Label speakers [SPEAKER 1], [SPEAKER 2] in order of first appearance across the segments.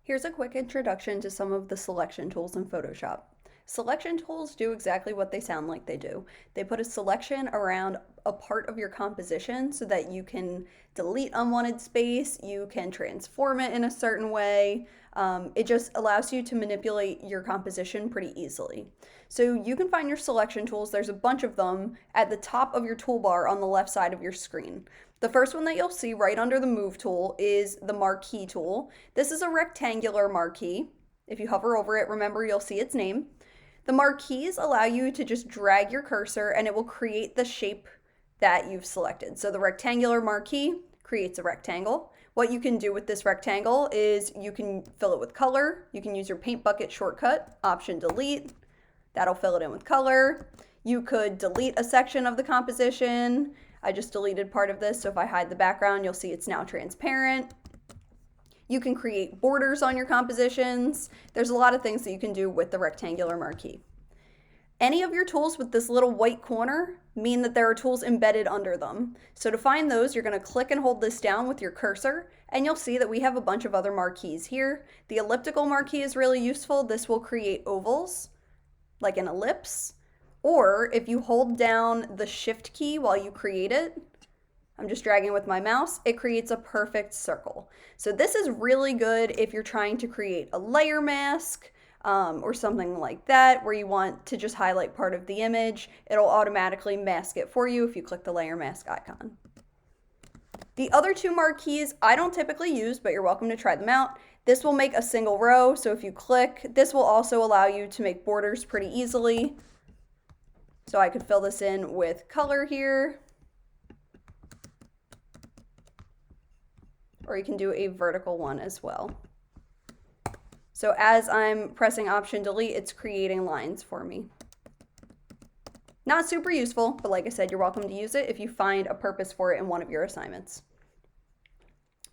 [SPEAKER 1] Here's a quick introduction to some of the selection tools in Photoshop. Selection tools do exactly what they sound like they do. They put a selection around a part of your composition so that you can delete unwanted space, you can transform it in a certain way. It just allows you to manipulate your composition pretty easily. So you can find your selection tools, there's a bunch of them, at the top of your toolbar on the left side of your screen. The first one that you'll see right under the Move tool is the Marquee tool. This is a rectangular marquee. If you hover over it, remember you'll see its name. The marquees allow you to just drag your cursor and it will create the shape that you've selected. So the rectangular marquee creates a rectangle. What you can do with this rectangle is you can fill it with color. You can use your paint bucket shortcut, Option Delete. That'll fill it in with color. You could delete a section of the composition. I just deleted part of this, so if I hide the background, you'll see it's now transparent. You can create borders on your compositions. There's a lot of things that you can do with the rectangular marquee. Any of your tools with this little white corner mean that there are tools embedded under them. So to find those, you're going to click and hold this down with your cursor, and you'll see that we have a bunch of other marquees here. The elliptical marquee is really useful. This will create ovals, like an ellipse. Or if you hold down the Shift key while you create it, I'm just dragging with my mouse, it creates a perfect circle. So this is really good if you're trying to create a layer mask or something like that, where you want to just highlight part of the image. It'll automatically mask it for you if you click the layer mask icon. The other two marquees I don't typically use, but you're welcome to try them out. This will make a single row, so if you click, this will also allow you to make borders pretty easily. So I could fill this in with color here. Or you can do a vertical one as well. So as I'm pressing Option Delete, it's creating lines for me. Not super useful, but like I said, you're welcome to use it if you find a purpose for it in one of your assignments.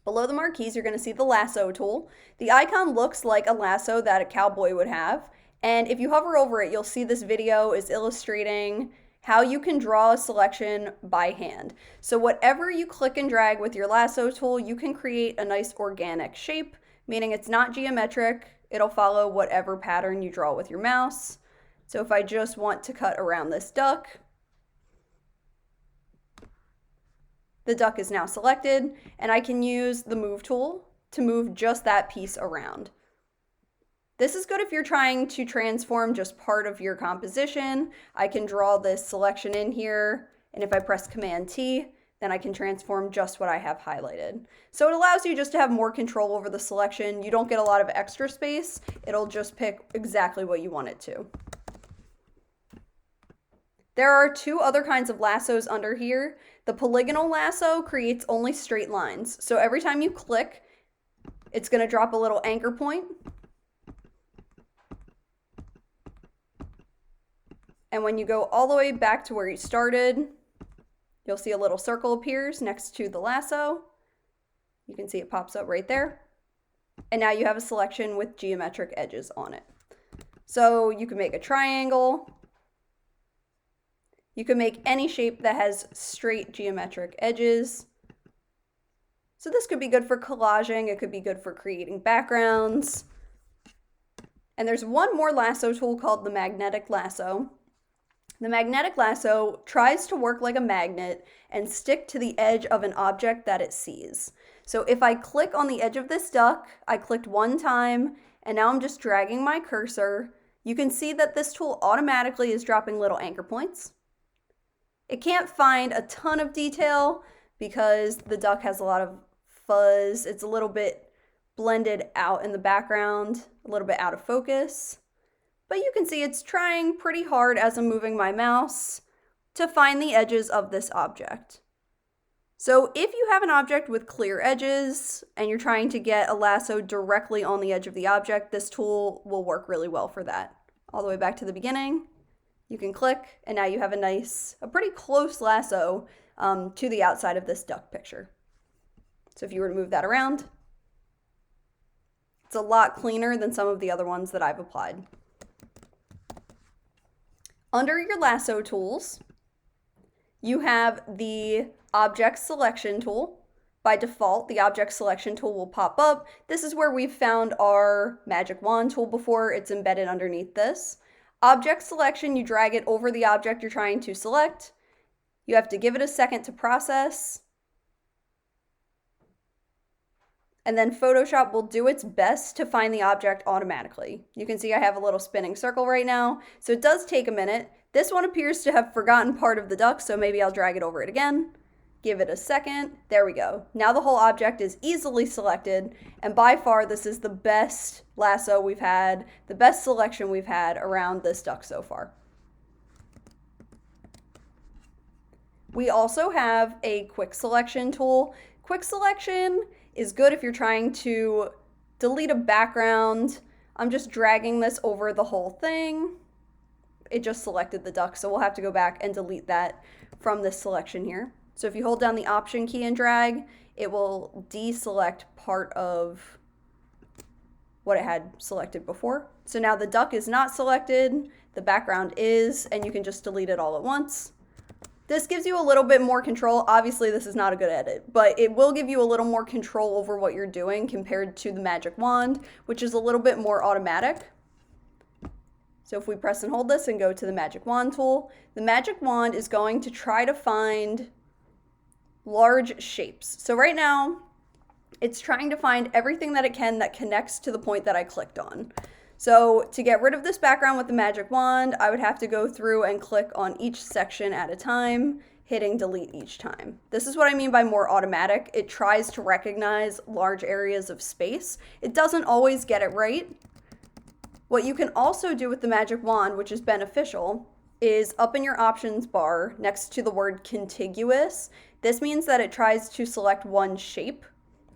[SPEAKER 1] Below the marquees, you're going to see the lasso tool. The icon looks like a lasso that a cowboy would have. And if you hover over it, you'll see this video is illustrating how you can draw a selection by hand. So whatever you click and drag with your lasso tool, you can create a nice organic shape, meaning it's not geometric. It'll follow whatever pattern you draw with your mouse. So if I just want to cut around this duck, the duck is now selected, and I can use the Move tool to move just that piece around. This is good if you're trying to transform just part of your composition. I can draw this selection in here, and if I press Command T, then I can transform just what I have highlighted. So it allows you just to have more control over the selection. You don't get a lot of extra space. It'll just pick exactly what you want it to. There are two other kinds of lassos under here. The polygonal lasso creates only straight lines. So every time you click, it's going to drop a little anchor point. And when you go all the way back to where you started, you'll see a little circle appears next to the lasso. You can see it pops up right there. And now you have a selection with geometric edges on it. So you can make a triangle. You can make any shape that has straight geometric edges. So this could be good for collaging. It could be good for creating backgrounds. And there's one more lasso tool called the magnetic lasso. The magnetic lasso tries to work like a magnet and stick to the edge of an object that it sees. So if I click on the edge of this duck, I clicked one time, and now I'm just dragging my cursor. You can see that this tool automatically is dropping little anchor points. It can't find a ton of detail because the duck has a lot of fuzz. It's a little bit blended out in the background, a little bit out of focus. But you can see it's trying pretty hard as I'm moving my mouse to find the edges of this object. So if you have an object with clear edges and you're trying to get a lasso directly on the edge of the object, this tool will work really well for that. All the way back to the beginning, you can click, and now you have a pretty close lasso to the outside of this duck picture. So if you were to move that around, it's a lot cleaner than some of the other ones that I've applied. Under your lasso tools, you have the object selection tool. By default, the object selection tool will pop up. This is where we've found our magic wand tool before. It's embedded underneath this. Object selection, you drag it over the object you're trying to select. You have to give it a second to process. And then Photoshop will do its best to find the object automatically. You can see I have a little spinning circle right now, so it does take a minute. This one appears to have forgotten part of the duck, so maybe I'll drag it over it again. Give it a second. There we go. Now the whole object is easily selected, and by far this is the best lasso we've had, the best selection we've had around this duck so far. We also have a quick selection tool. Quick selection is good if you're trying to delete a background. I'm just dragging this over the whole thing. It just selected the duck, so we'll have to go back and delete that from this selection here. So if you hold down the Option key and drag, it will deselect part of what it had selected before. So now the duck is not selected, the background is, and you can just delete it all at once. This gives you a little bit more control. Obviously, this is not a good edit, but it will give you a little more control over what you're doing compared to the magic wand, which is a little bit more automatic. So if we press and hold this and go to the magic wand tool, the magic wand is going to try to find large shapes. So right now, it's trying to find everything that it can that connects to the point that I clicked on. So to get rid of this background with the magic wand, I would have to go through and click on each section at a time, hitting delete each time. This is what I mean by more automatic. It tries to recognize large areas of space. It doesn't always get it right. What you can also do with the magic wand, which is beneficial, is up in your options bar next to the word contiguous. This means that it tries to select one shape,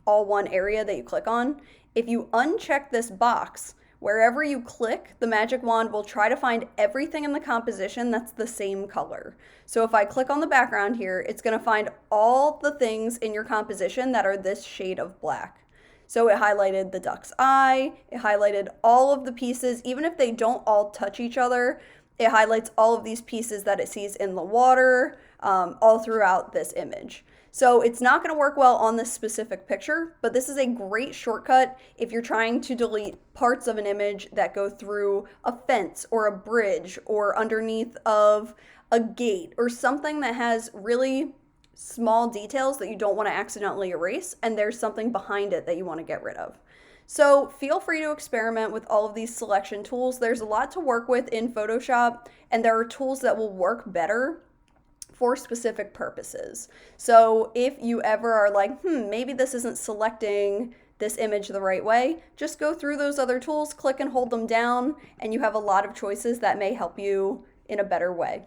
[SPEAKER 1] all one area that you click on. If you uncheck this box, wherever you click, the magic wand will try to find everything in the composition that's the same color. So if I click on the background here, it's going to find all the things in your composition that are this shade of black. So it highlighted the duck's eye, it highlighted all of the pieces, even if they don't all touch each other, it highlights all of these pieces that it sees in the water, all throughout this image. So it's not going to work well on this specific picture, but this is a great shortcut if you're trying to delete parts of an image that go through a fence or a bridge or underneath of a gate or something that has really small details that you don't want to accidentally erase, and there's something behind it that you want to get rid of. So feel free to experiment with all of these selection tools. There's a lot to work with in Photoshop, and there are tools that will work better for specific purposes. So if you ever are like, maybe this isn't selecting this image the right way, just go through those other tools, click and hold them down, and you have a lot of choices that may help you in a better way.